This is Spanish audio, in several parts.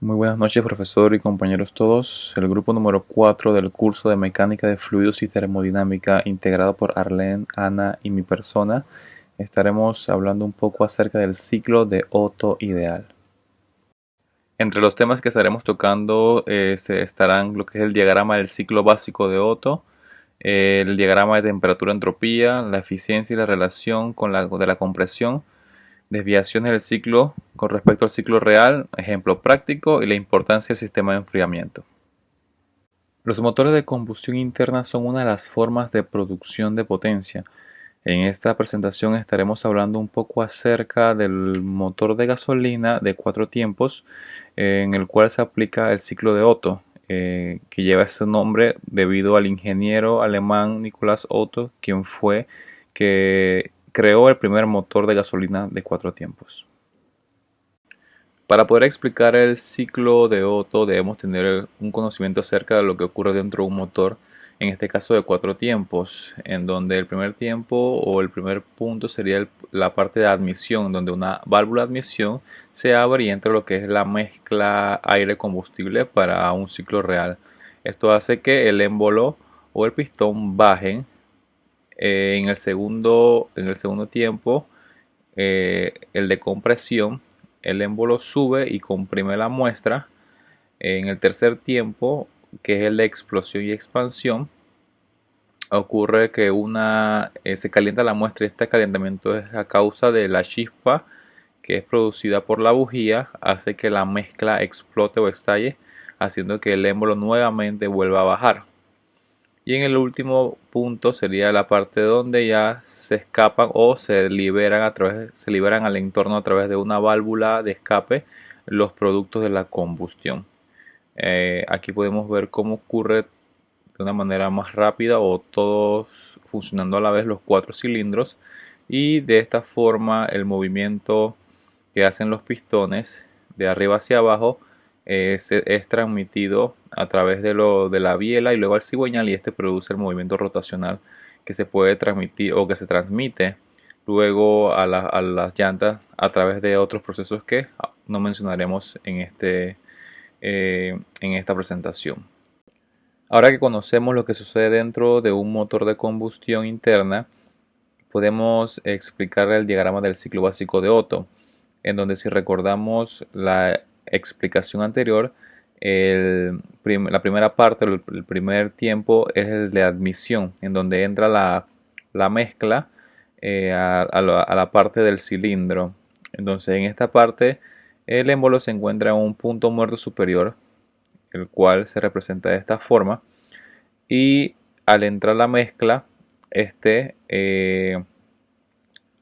Muy buenas noches, profesor y compañeros todos. El grupo número 4 del curso de Mecánica de Fluidos y Termodinámica, integrado por Arlene, Ana y mi persona, estaremos hablando un poco acerca del ciclo de Otto ideal. Entre los temas que estaremos tocando estarán lo que es el diagrama del ciclo básico de Otto, el diagrama de temperatura-entropía, la eficiencia y la relación de la compresión, desviaciones del ciclo con respecto al ciclo real, ejemplo práctico y la importancia del sistema de enfriamiento. Los motores de combustión interna son una de las formas de producción de potencia. En esta presentación estaremos hablando un poco acerca del motor de gasolina de 4 tiempos, en el cual se aplica el ciclo de Otto, que lleva ese nombre debido al ingeniero alemán Nikolaus Otto, quien fue que creó el primer motor de gasolina de 4 tiempos. Para poder explicar el ciclo de Otto debemos tener un conocimiento acerca de lo que ocurre dentro de un motor, en este caso de 4 tiempos, en donde el primer tiempo o el primer punto sería la parte de admisión, donde una válvula de admisión se abre y entra lo que es la mezcla aire-combustible para un ciclo real. Esto hace que el émbolo o el pistón bajen. En el segundo tiempo, el de compresión, el émbolo sube y comprime la muestra. En el tercer tiempo, que es el de explosión y expansión, ocurre que se calienta la muestra y este calentamiento es a causa de la chispa que es producida por la bujía, hace que la mezcla explote o estalle, haciendo que el émbolo nuevamente vuelva a bajar. Y en el último punto sería la parte donde ya se escapan o se liberan al entorno a través de una válvula de escape los productos de la combustión. Aquí podemos ver cómo ocurre de una manera más rápida o todos funcionando a la vez los 4 cilindros, y de esta forma el movimiento que hacen los pistones de arriba hacia abajo es transmitido a través de la biela y luego al cigüeñal, y este produce el movimiento rotacional que se puede transmitir o que se transmite luego a las llantas a través de otros procesos que no mencionaremos en esta presentación. Ahora que conocemos lo que sucede dentro de un motor de combustión interna, podemos explicar el diagrama del ciclo básico de Otto, en donde, si recordamos la explicación anterior, la primera parte, el primer tiempo, es el de admisión, en donde entra la mezcla a la parte del cilindro. Entonces, en esta parte el émbolo se encuentra en un punto muerto superior, el cual se representa de esta forma, y al entrar la mezcla,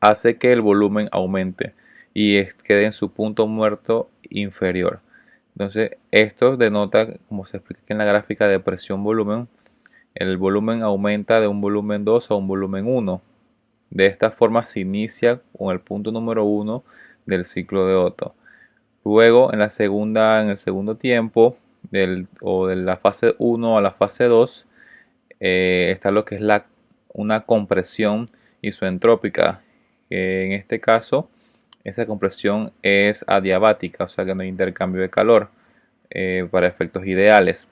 hace que el volumen aumente y quede en su punto muerto inferior. Entonces, esto denota, como se explica aquí en la gráfica de presión-volumen, el volumen aumenta de un volumen 2 a un volumen 1. De esta forma se inicia con el punto número 1 del ciclo de Otto. Luego, en el segundo tiempo, de la fase 1 a la fase 2, está lo que es una compresión isoentrópica. En este caso, esta compresión es adiabática, o sea que no hay intercambio de calor para efectos ideales.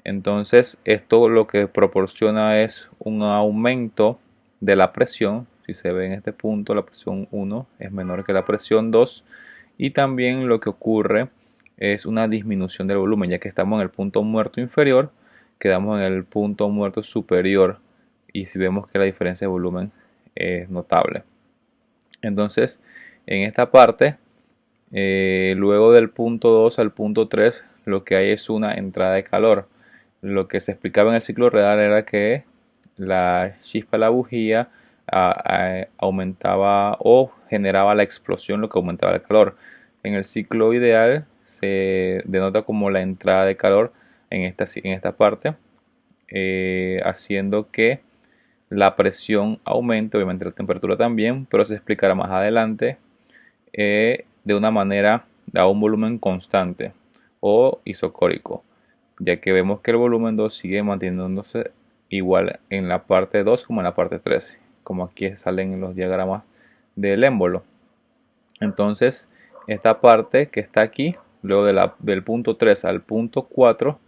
Entonces, esto lo que proporciona es un aumento de la presión. Si se ve en este punto, la presión 1 es menor que la presión 2, y también lo que ocurre es una disminución del volumen, ya que estamos en el punto muerto inferior, quedamos en el punto muerto superior, y si vemos que la diferencia de volumen es notable. Entonces, en esta parte, luego del punto 2 al punto 3, lo que hay es una entrada de calor. Lo que se explicaba en el ciclo real era que la chispa de la bujía aumentaba o generaba la explosión, lo que aumentaba el calor. En el ciclo ideal se denota como la entrada de calor en esta parte, haciendo que la presión aumente, obviamente la temperatura también, pero se explicará más adelante de una manera a un volumen constante o isocórico, ya que vemos que el volumen 2 sigue manteniéndose igual en la parte 2 como en la parte 3, como aquí salen en los diagramas del émbolo. Entonces, esta parte que está aquí Luego del punto 3 al punto 4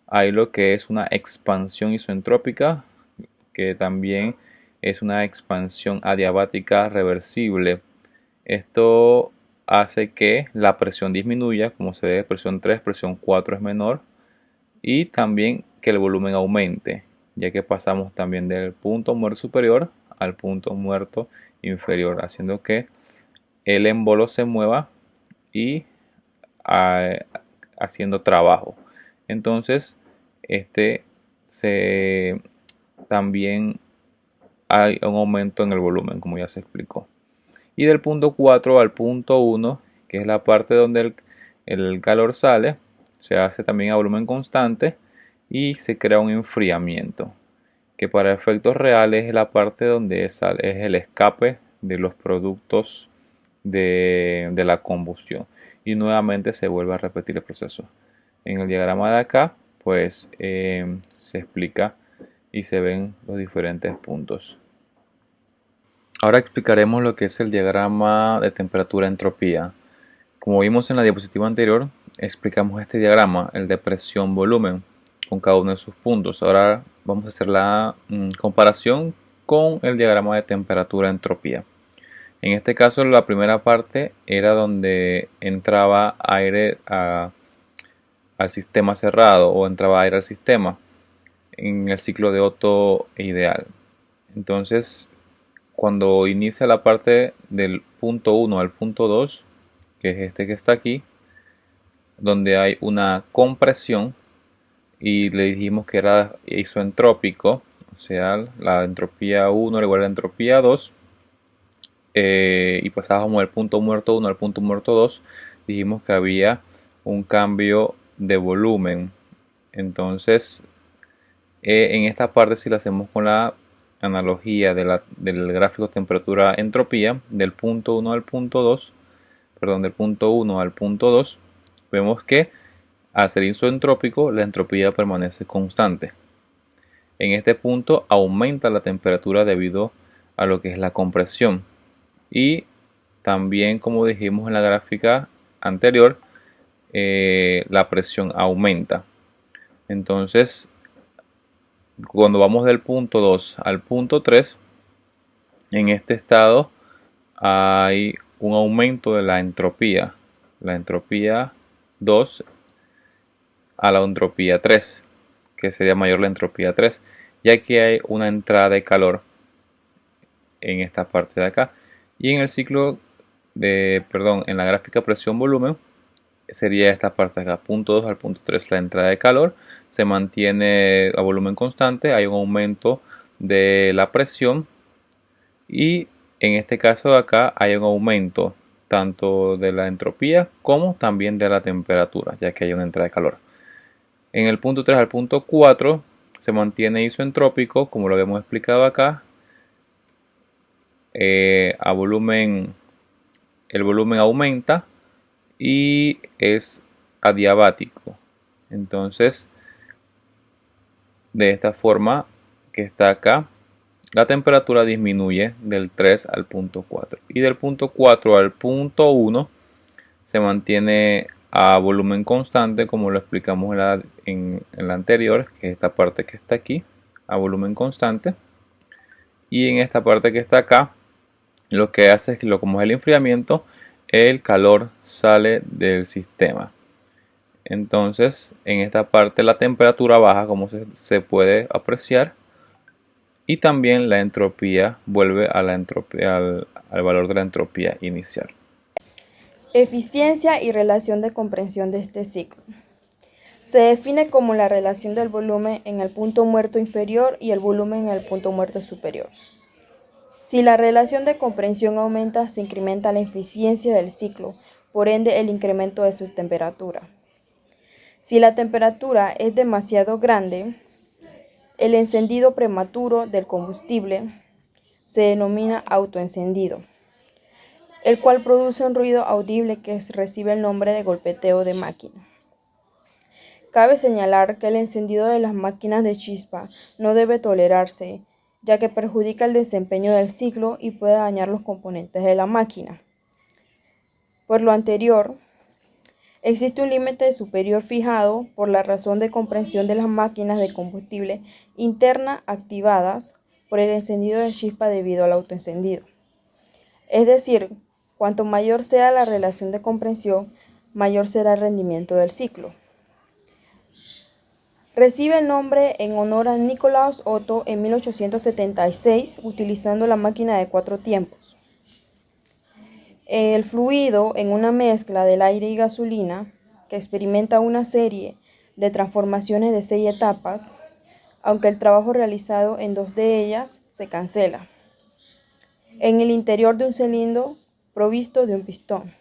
hay lo que es una expansión isentrópica, que también es una expansión adiabática reversible. Esto hace que la presión disminuya, como se ve, presión 3, presión 4 es menor, y también que el volumen aumente, ya que pasamos también del punto muerto superior al punto muerto inferior, haciendo que el émbolo se mueva y haciendo trabajo. Entonces, este también hay un aumento en el volumen, como ya se explicó. Y del punto 4 al punto 1, que es la parte donde el calor sale, se hace también a volumen constante y se crea un enfriamiento, que para efectos reales es la parte donde es el escape de los productos de la combustión, y nuevamente se vuelve a repetir el proceso. En el diagrama de acá pues se explica y se ven los diferentes puntos. Ahora explicaremos lo que es el diagrama de temperatura-entropía. Como vimos en la diapositiva anterior, explicamos este diagrama, el de presión-volumen, con cada uno de sus puntos. Ahora vamos a hacer la comparación con el diagrama de temperatura-entropía. En este caso, la primera parte era donde entraba aire al sistema cerrado, o entraba aire al sistema en el ciclo de Otto ideal. Entonces, cuando inicia la parte del punto 1 al punto 2, que es este que está aquí, donde hay una compresión, y le dijimos que era isoentrópico, o sea, la entropía 1 era igual a la entropía 2, y pasábamos del punto muerto 1 al punto muerto 2, dijimos que había un cambio de volumen. Entonces, en esta parte, si lo hacemos con la analogía del gráfico temperatura-entropía, del punto 1 al punto 2, perdón, del punto 1 al punto 2, vemos que al ser isoentrópico, la entropía permanece constante. En este punto aumenta la temperatura debido a lo que es la compresión. Y también, como dijimos en la gráfica anterior, la presión aumenta. Entonces, cuando vamos del punto 2 al punto 3, en este estado hay un aumento de la entropía 2 a la entropía 3, que sería mayor la entropía 3, ya que hay una entrada de calor en esta parte de acá. Y en el ciclo en la gráfica presión-volumen, sería esta parte de acá, punto 2 al punto 3, la entrada de calor se mantiene a volumen constante, hay un aumento de la presión, y en este caso de acá hay un aumento tanto de la entropía como también de la temperatura, ya que hay una entrada de calor. En el punto 3 al punto 4 se mantiene isoentrópico, como lo habíamos explicado acá. El volumen aumenta y es adiabático. Entonces, de esta forma que está acá, la temperatura disminuye del 3 al punto 4. Y del punto 4 al punto 1 se mantiene a volumen constante, como lo explicamos en la anterior, que es esta parte que está aquí, a volumen constante. Y en esta parte que está acá, lo que hace es que, como es el enfriamiento, el calor sale del sistema. Entonces, en esta parte la temperatura baja, como se puede apreciar, y también la entropía vuelve a la entropía, al valor de la entropía inicial. Eficiencia y relación de comprensión de este ciclo. Se define como la relación del volumen en el punto muerto inferior y el volumen en el punto muerto superior. Si la relación de comprensión aumenta, se incrementa la eficiencia del ciclo, por ende el incremento de su temperatura. Si la temperatura es demasiado grande, el encendido prematuro del combustible se denomina autoencendido, el cual produce un ruido audible que recibe el nombre de golpeteo de máquina. Cabe señalar que el encendido de las máquinas de chispa no debe tolerarse, ya que perjudica el desempeño del ciclo y puede dañar los componentes de la máquina. Por lo anterior, Existe un límite superior fijado por la razón de compresión de las máquinas de combustible interna activadas por el encendido de chispa debido al autoencendido. Es decir, cuanto mayor sea la relación de compresión, mayor será el rendimiento del ciclo. Recibe el nombre en honor a Nikolaus Otto en 1876, utilizando la máquina de 4 tiempos. El fluido en una mezcla del aire y gasolina, que experimenta una serie de transformaciones de 6 etapas, aunque el trabajo realizado en 2 de ellas se cancela, en el interior de un cilindro provisto de un pistón.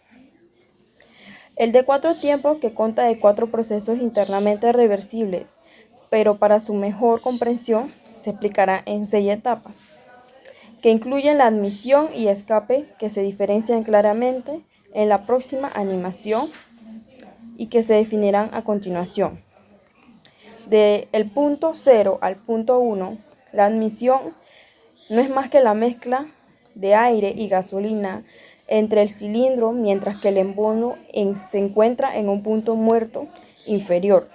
El de 4 tiempos, que consta de 4 procesos internamente reversibles, pero para su mejor comprensión se explicará en 6 etapas, que incluyen la admisión y escape, que se diferencian claramente en la próxima animación y que se definirán a continuación. Del punto 0 al punto 1, la admisión no es más que la mezcla de aire y gasolina entre el cilindro, mientras que el embolo se encuentra en un punto muerto inferior.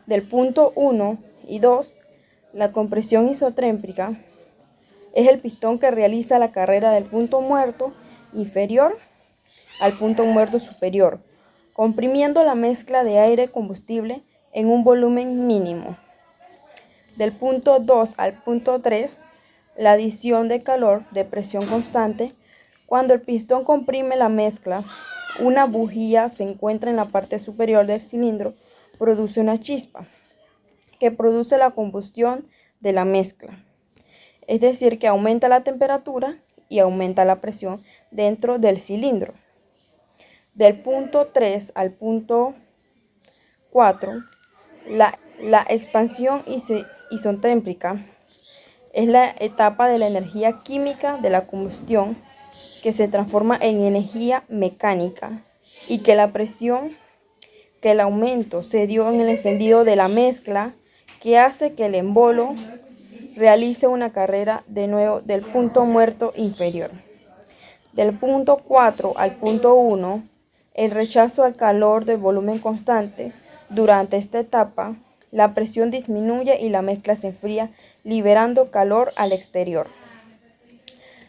Del punto 1 y 2, la compresión isotérmica es el pistón que realiza la carrera del punto muerto inferior al punto muerto superior, comprimiendo la mezcla de aire y combustible en un volumen mínimo. Del punto 2 al punto 3, la adición de calor de presión constante. Cuando el pistón comprime la mezcla, una bujía se encuentra en la parte superior del cilindro, produce una chispa que produce la combustión de la mezcla. Es decir, que aumenta la temperatura y aumenta la presión dentro del cilindro. Del punto 3 al punto 4, la expansión isotérmica es la etapa de la energía química de la combustión que se transforma en energía mecánica y que la presión, que el aumento se dio en el encendido de la mezcla, que hace que el embolo realice una carrera de nuevo del punto muerto inferior. Del punto 4 al punto 1, el rechazo al calor del volumen constante. Durante esta etapa, la presión disminuye y la mezcla se enfría, liberando calor al exterior.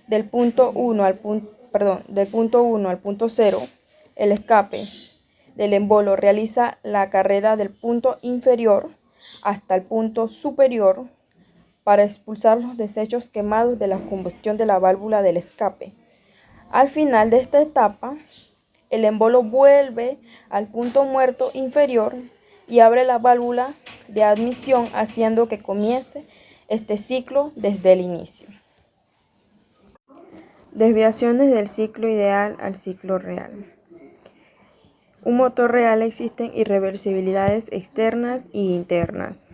Del punto 1 al punto 0, el escape del embolo realiza la carrera del punto inferior hasta el punto superior para expulsar los desechos quemados de la combustión de la válvula del escape. Al final de esta etapa, el embolo vuelve al punto muerto inferior y abre la válvula de admisión, haciendo que comience este ciclo desde el inicio. Desviaciones del ciclo ideal al ciclo real. Un motor real existen irreversibilidades externas y internas.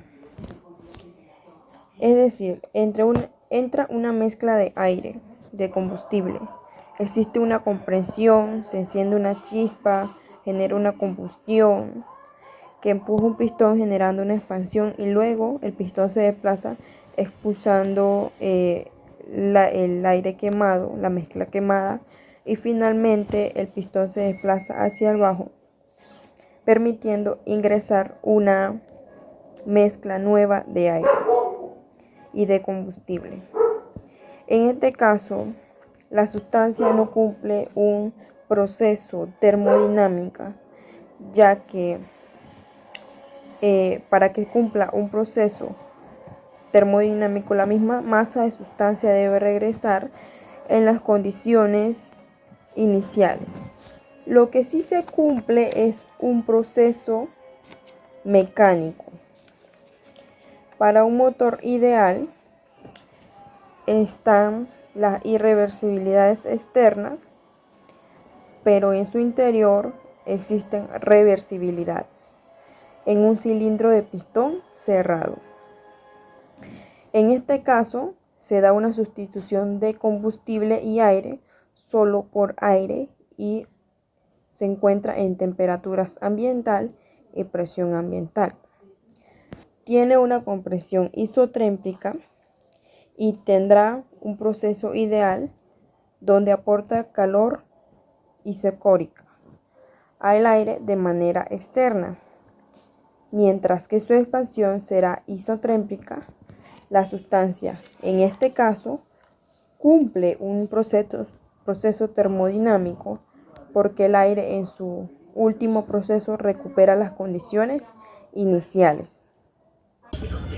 Es decir, entra una mezcla de aire, de combustible. Existe una compresión, se enciende una chispa, genera una combustión que empuja un pistón generando una expansión y luego el pistón se desplaza expulsando el aire quemado, la mezcla quemada, y finalmente el pistón se desplaza hacia abajo, permitiendo ingresar una mezcla nueva de aire y de combustible. En este caso, la sustancia no cumple un proceso termodinámico, ya que para que cumpla un proceso termodinámico, la misma masa de sustancia debe regresar en las condiciones iniciales. Lo que sí se cumple es un proceso mecánico. Para un motor ideal están las irreversibilidades externas, pero en su interior existen reversibilidades en un cilindro de pistón cerrado. En este caso, se da una sustitución de combustible y aire solo por aire y se encuentra en temperaturas ambiental y presión ambiental. Tiene una compresión isotérmica y tendrá un proceso ideal donde aporta calor isocórica al aire de manera externa, mientras que su expansión será isotérmica. La sustancia, en este caso, cumple un proceso termodinámico porque el aire en su último proceso recupera las condiciones iniciales.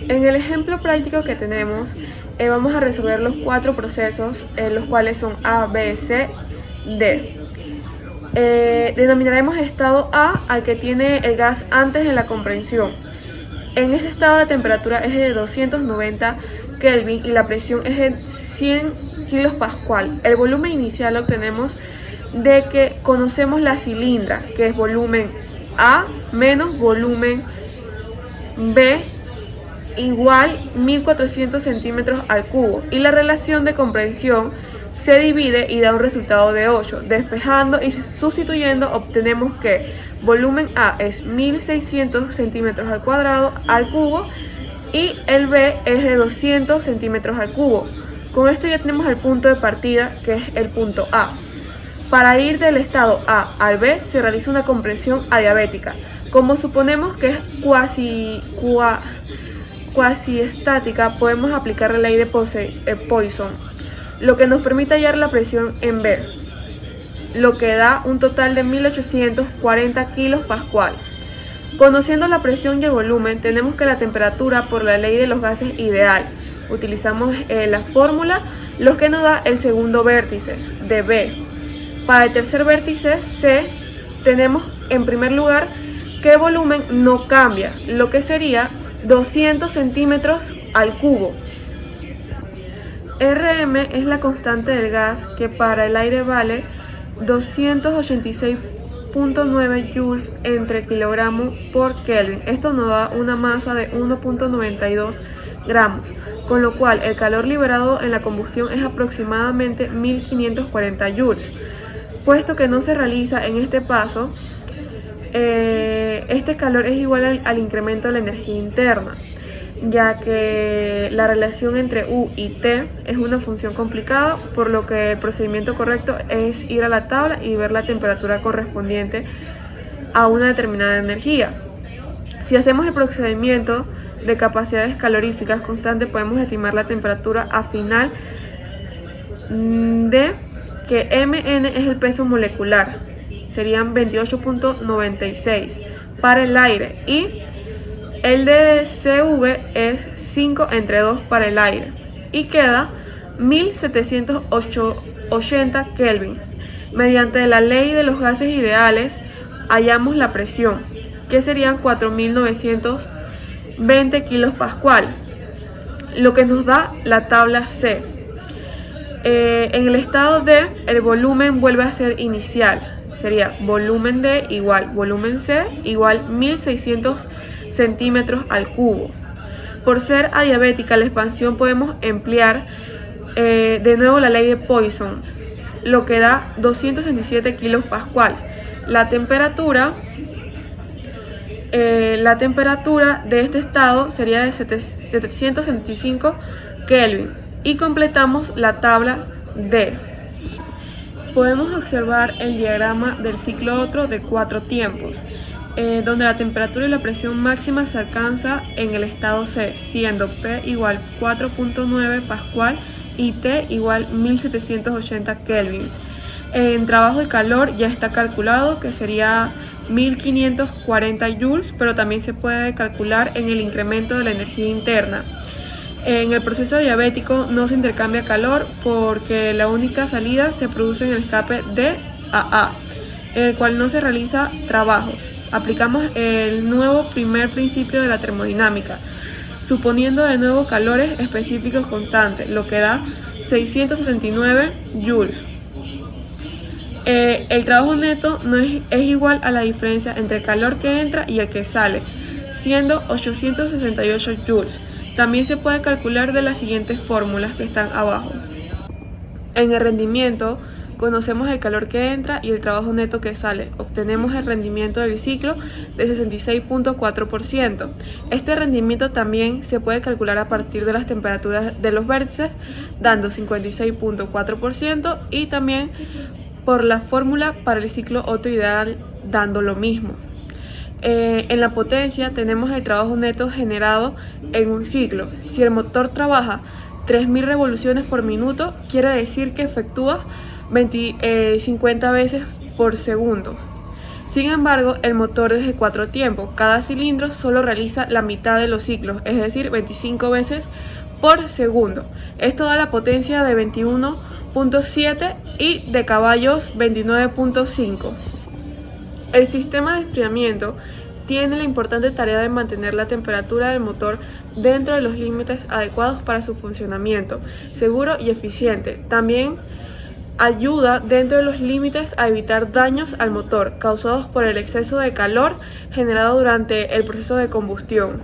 En el ejemplo práctico que tenemos, vamos a resolver los 4 procesos, los cuales son A, B, C, D. Denominaremos estado A al que tiene el gas antes de la compresión. En este estado la temperatura es de 290 Kelvin y la presión es de 100 kPa. El volumen inicial lo obtenemos de que conocemos la cilindra, que es volumen A menos volumen B igual 1400 centímetros al cubo, y la relación de compresión se divide y da un resultado de 8. Despejando y sustituyendo obtenemos que volumen A es 1600 centímetros al cuadrado al cubo y el B es de 200 centímetros al cubo. Con esto ya tenemos el punto de partida, que es el punto A. Para ir del estado A al B se realiza una compresión adiabética. Como suponemos que es cuasi estática, podemos aplicar la ley de Poisson, lo que nos permite hallar la presión en B, lo que da un total de 1840 kPa. Conociendo la presión y el volumen, tenemos que la temperatura por la ley de los gases ideal. Utilizamos la fórmula, lo que nos da el segundo vértice de B. Para el tercer vértice C, tenemos en primer lugar que el volumen no cambia, lo que sería 200 centímetros al cubo. Rm es la constante del gas, que para el aire vale 286.9 joules entre kilogramo por Kelvin. Esto nos da una masa de 1.92 gramos, con lo cual el calor liberado en la combustión es aproximadamente 1540 joules. Puesto que no se realiza en este paso, este calor es igual al incremento de la energía interna, ya que la relación entre U y T es una función complicada, por lo que el procedimiento correcto es ir a la tabla y ver la temperatura correspondiente a una determinada energía. Si hacemos el procedimiento de capacidades caloríficas constantes, podemos estimar la temperatura a final de que Mn es el peso molecular, serían 28.96 para el aire, y el de CV es 5 entre 2 para el aire, y queda 1780 Kelvin. Mediante la ley de los gases ideales hallamos la presión, que serían 4920 kPa, lo que nos da la tabla C. En el estado D, el volumen vuelve a ser inicial, sería volumen D igual volumen C igual 1600 centímetros al cubo. Por ser adiabética la expansión, podemos emplear de nuevo la ley de Poisson, lo que da 267 kPa. La temperatura de este estado sería de 765 Kelvin, y completamos la tabla D. Podemos observar el diagrama del ciclo Otto de 4 tiempos, donde la temperatura y la presión máxima se alcanza en el estado C, siendo P igual 4.9 pascual y T igual 1780 Kelvin. En trabajo de calor ya está calculado, que sería 1540 joules, pero también se puede calcular en el incremento de la energía interna. En el proceso diabético no se intercambia calor, porque la única salida se produce en el escape de AA, en el cual no se realiza trabajos. Aplicamos el nuevo primer principio de la termodinámica, suponiendo de nuevo calores específicos constantes, lo que da 669 joules. El trabajo neto es igual a la diferencia entre el calor que entra y el que sale, siendo 868 joules. También se puede calcular de las siguientes fórmulas que están abajo. En el rendimiento conocemos el calor que entra y el trabajo neto que sale. Obtenemos el rendimiento del ciclo de 66.4%. Este rendimiento también se puede calcular a partir de las temperaturas de los vértices, dando 56.4%, y también por la fórmula para el ciclo Otto ideal, dando lo mismo. En la potencia tenemos el trabajo neto generado en un ciclo. Si el motor trabaja 3000 revoluciones por minuto, quiere decir que efectúa 50 veces por segundo. Sin embargo, el motor es de 4 tiempos. Cada cilindro solo realiza la mitad de los ciclos, es decir, 25 veces por segundo. Esto da la potencia de 21.7 y de caballos 29.5. El sistema de enfriamiento tiene la importante tarea de mantener la temperatura del motor dentro de los límites adecuados para su funcionamiento seguro y eficiente. También ayuda dentro de los límites a evitar daños al motor causados por el exceso de calor generado durante el proceso de combustión.